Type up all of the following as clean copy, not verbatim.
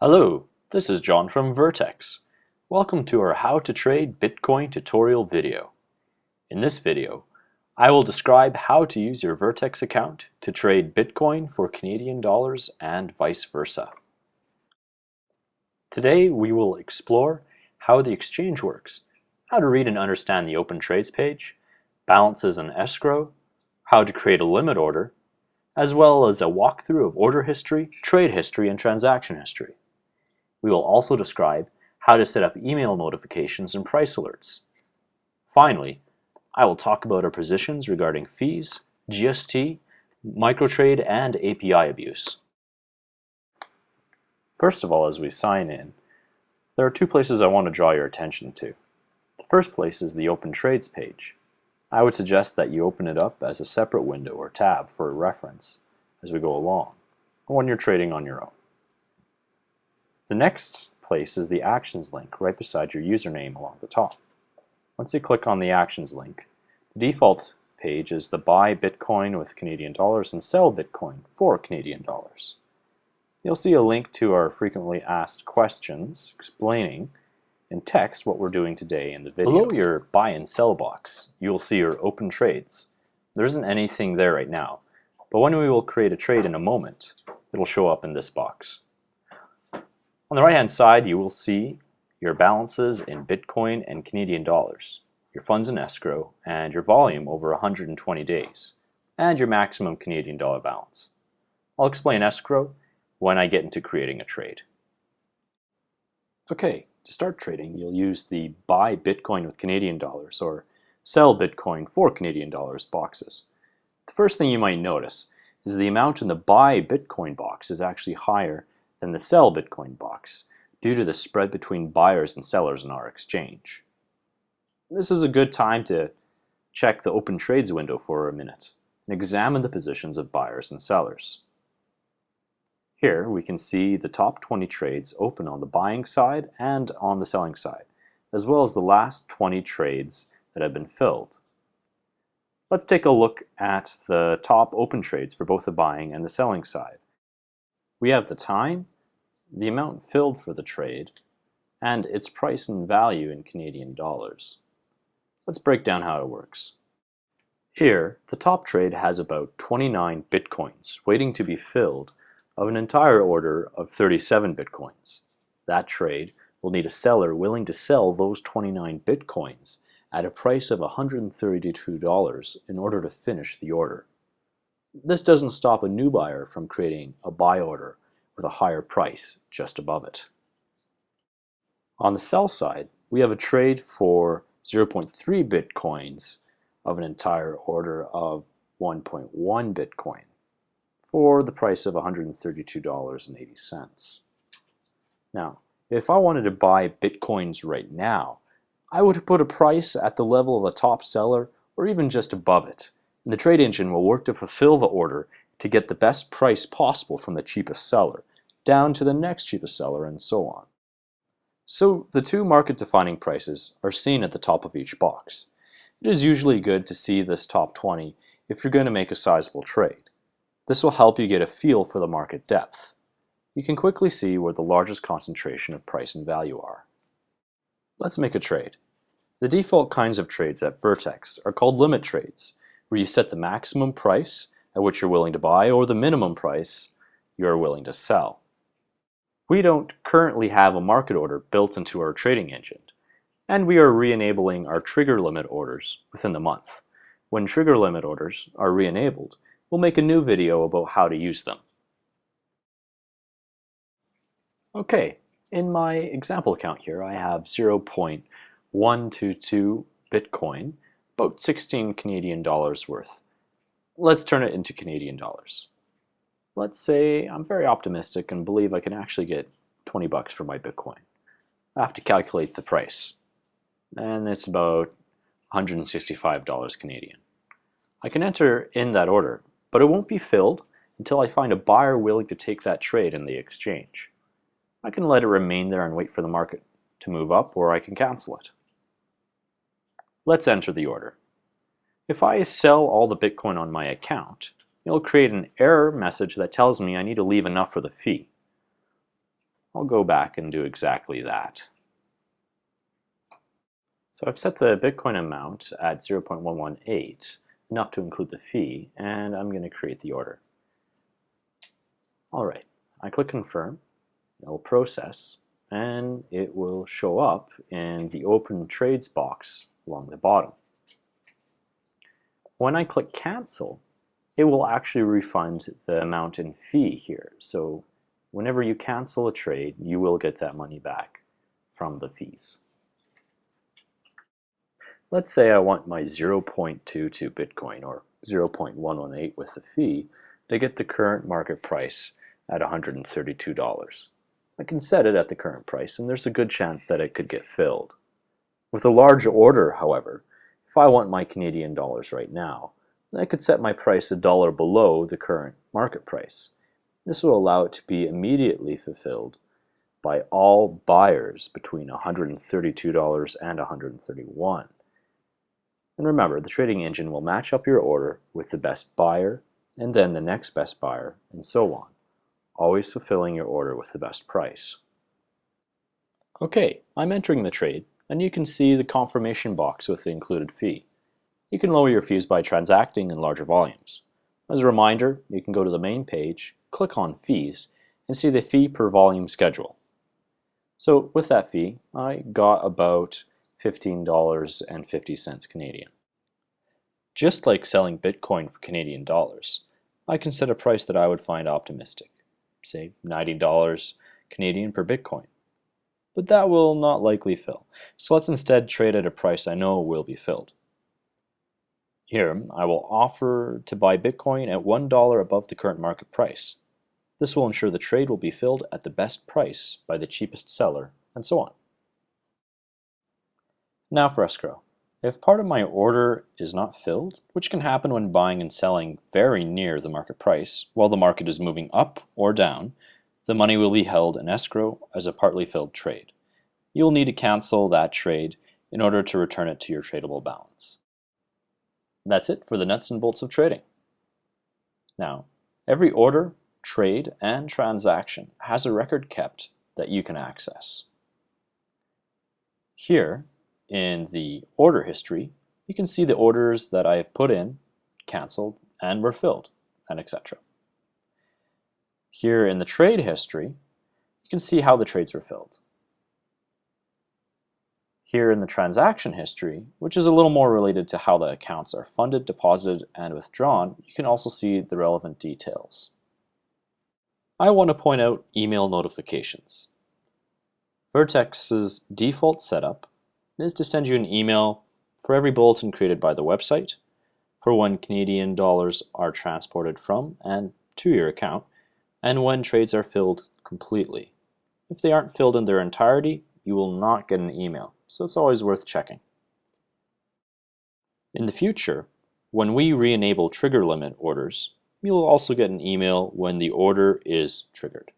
Hello, this is John from VirtEx. Welcome to our How to Trade Bitcoin tutorial video. In this video, I will describe how to use your VirtEx account to trade Bitcoin for Canadian dollars and vice versa. Today we will explore how the exchange works, how to read and understand the open trades page, balances and escrow, how to create a limit order, as well as a walkthrough of order history, trade history, and transaction history. We will also describe how to set up email notifications and price alerts. Finally, I will talk about our positions regarding fees, GST, microtrade, and API abuse. First of all, as we sign in, there are two places I want to draw your attention to. The first place is the Open Trades page. I would suggest that you open it up as a separate window or tab for reference as we go along, or when you're trading on your own. The next place is the Actions link right beside your username along the top. Once you click on the Actions link, the default page is the Buy Bitcoin with Canadian dollars and Sell Bitcoin for Canadian dollars. You'll see a link to our frequently asked questions explaining in text what we're doing today in the video. Below your Buy and Sell box, you'll see your Open Trades. There isn't anything there right now, but when we will create a trade in a moment, it'll show up in this box. On the right-hand side, you will see your balances in Bitcoin and Canadian dollars, your funds in escrow, and your volume over 120 days, and your maximum Canadian dollar balance. I'll explain escrow when I get into creating a trade. Okay, to start trading, you'll use the Buy Bitcoin with Canadian dollars or Sell Bitcoin for Canadian dollars boxes. The first thing you might notice is the amount in the Buy Bitcoin box is actually higher than the Sell Bitcoin box due to the spread between buyers and sellers in our exchange. This is a good time to check the Open Trades window for a minute and examine the positions of buyers and sellers. Here we can see the top 20 trades open on the buying side and on the selling side, as well as the last 20 trades that have been filled. Let's take a look at the top open trades for both the buying and the selling side. We have the time, the amount filled for the trade, and its price and value in Canadian dollars. Let's break down how it works. Here, the top trade has about 29 bitcoins waiting to be filled of an entire order of 37 bitcoins. That trade will need a seller willing to sell those 29 bitcoins at a price of $132 in order to finish the order. This doesn't stop a new buyer from creating a buy order with a higher price just above it. On the sell side, we have a trade for 0.3 bitcoins of an entire order of 1.1 bitcoin for the price of $132.80. Now, if I wanted to buy bitcoins right now, I would put a price at the level of the top seller or even just above it. And the trade engine will work to fulfill the order to get the best price possible from the cheapest seller, down to the next cheapest seller, and so on. So the two market-defining prices are seen at the top of each box. It is usually good to see this top 20 if you're going to make a sizable trade. This will help you get a feel for the market depth. You can quickly see where the largest concentration of price and value are. Let's make a trade. The default kinds of trades at VirtEx are called limit trades, where you set the maximum price at which you're willing to buy or the minimum price you're willing to sell. We don't currently have a market order built into our trading engine, and we are re-enabling our trigger limit orders within the month. When trigger limit orders are re-enabled, we'll make a new video about how to use them. Okay, in my example account here, I have 0.122 Bitcoin, about 16 Canadian dollars worth. Let's turn it into Canadian dollars. Let's say I'm very optimistic and believe I can actually get 20 bucks for my Bitcoin. I have to calculate the price, and it's about $165 Canadian. I can enter in that order, but it won't be filled until I find a buyer willing to take that trade in the exchange. I can let it remain there and wait for the market to move up, or I can cancel it. Let's enter the order. If I sell all the Bitcoin on my account, it'll create an error message that tells me I need to leave enough for the fee. I'll go back and do exactly that. So I've set the Bitcoin amount at 0.118, enough to include the fee, and I'm going to create the order. All right, I click confirm, it'll process, and it will show up in the open trades box along the bottom. When I click cancel, it will actually refund the amount in fee here. So whenever you cancel a trade, you will get that money back from the fees. Let's say I want my 0.22 Bitcoin or 0.118 with the fee to get the current market price at $132. I can set it at the current price, and there's a good chance that it could get filled. With a large order, however, if I want my Canadian dollars right now, I could set my price $1 below the current market price. This will allow it to be immediately fulfilled by all buyers between $132 and $131. And remember, the trading engine will match up your order with the best buyer, and then the next best buyer, and so on, always fulfilling your order with the best price. Okay, I'm entering the trade, and you can see the confirmation box with the included fee. You can lower your fees by transacting in larger volumes. As a reminder, you can go to the main page, click on Fees, and see the fee per volume schedule. So with that fee, I got about $15.50 Canadian. Just like selling Bitcoin for Canadian dollars, I can set a price that I would find optimistic, say $90 Canadian per Bitcoin. But that will not likely fill, so let's instead trade at a price I know will be filled. Here, I will offer to buy Bitcoin at $1 above the current market price. This will ensure the trade will be filled at the best price by the cheapest seller, and so on. Now for escrow. If part of my order is not filled, which can happen when buying and selling very near the market price, while the market is moving up or down, the money will be held in escrow as a partly filled trade. You'll need to cancel that trade in order to return it to your tradable balance. That's it for the nuts and bolts of trading. Now, every order, trade, and transaction has a record kept that you can access. Here, in the order history, you can see the orders that I have put in, canceled, and were filled, and etc. Here in the trade history, you can see how the trades were filled. Here in the transaction history, which is a little more related to how the accounts are funded, deposited, and withdrawn, you can also see the relevant details. I want to point out email notifications. VirtEx's default setup is to send you an email for every bulletin created by the website, for when Canadian dollars are transported from and to your account, and when trades are filled completely. If they aren't filled in their entirety, you will not get an email, so it's always worth checking. In the future, when we re-enable trigger limit orders, you'll also get an email when the order is triggered.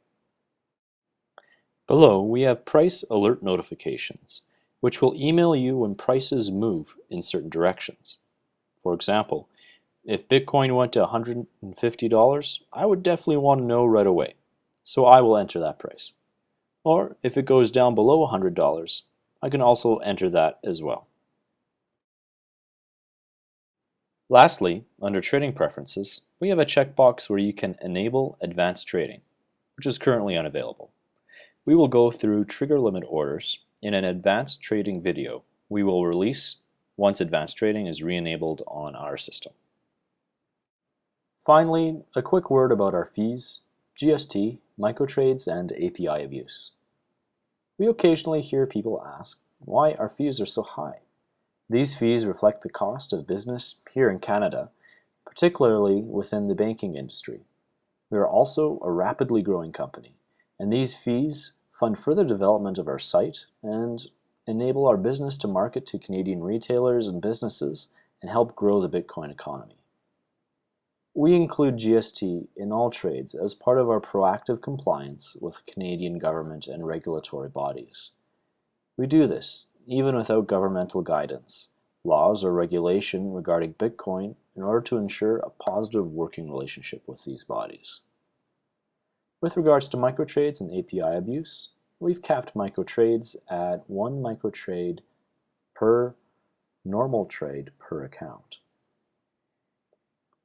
Below, we have price alert notifications, which will email you when prices move in certain directions. For example, if Bitcoin went to $150, I would definitely want to know right away, so I will enter that price. Or if it goes down below $100, I can also enter that as well. Lastly, under Trading Preferences, we have a checkbox where you can enable Advanced Trading, which is currently unavailable. We will go through trigger limit orders in an Advanced Trading video we will release once Advanced Trading is re-enabled on our system. Finally, a quick word about our fees, GST, microtrades, and API abuse. We occasionally hear people ask why our fees are so high. These fees reflect the cost of business here in Canada, particularly within the banking industry. We are also a rapidly growing company, and these fees fund further development of our site and enable our business to market to Canadian retailers and businesses and help grow the Bitcoin economy. We include GST in all trades as part of our proactive compliance with Canadian government and regulatory bodies. We do this even without governmental guidance, laws, or regulation regarding Bitcoin in order to ensure a positive working relationship with these bodies. With regards to microtrades and API abuse, we've capped microtrades at 1 microtrade per normal trade per account.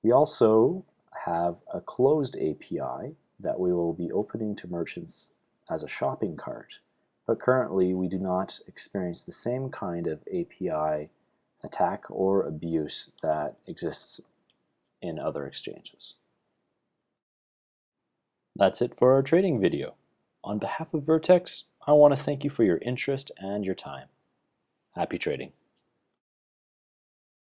We also have a closed API that we will be opening to merchants as a shopping cart, but currently we do not experience the same kind of API attack or abuse that exists in other exchanges. That's it for our trading video. On behalf of VirtEx, I want to thank you for your interest and your time. Happy trading.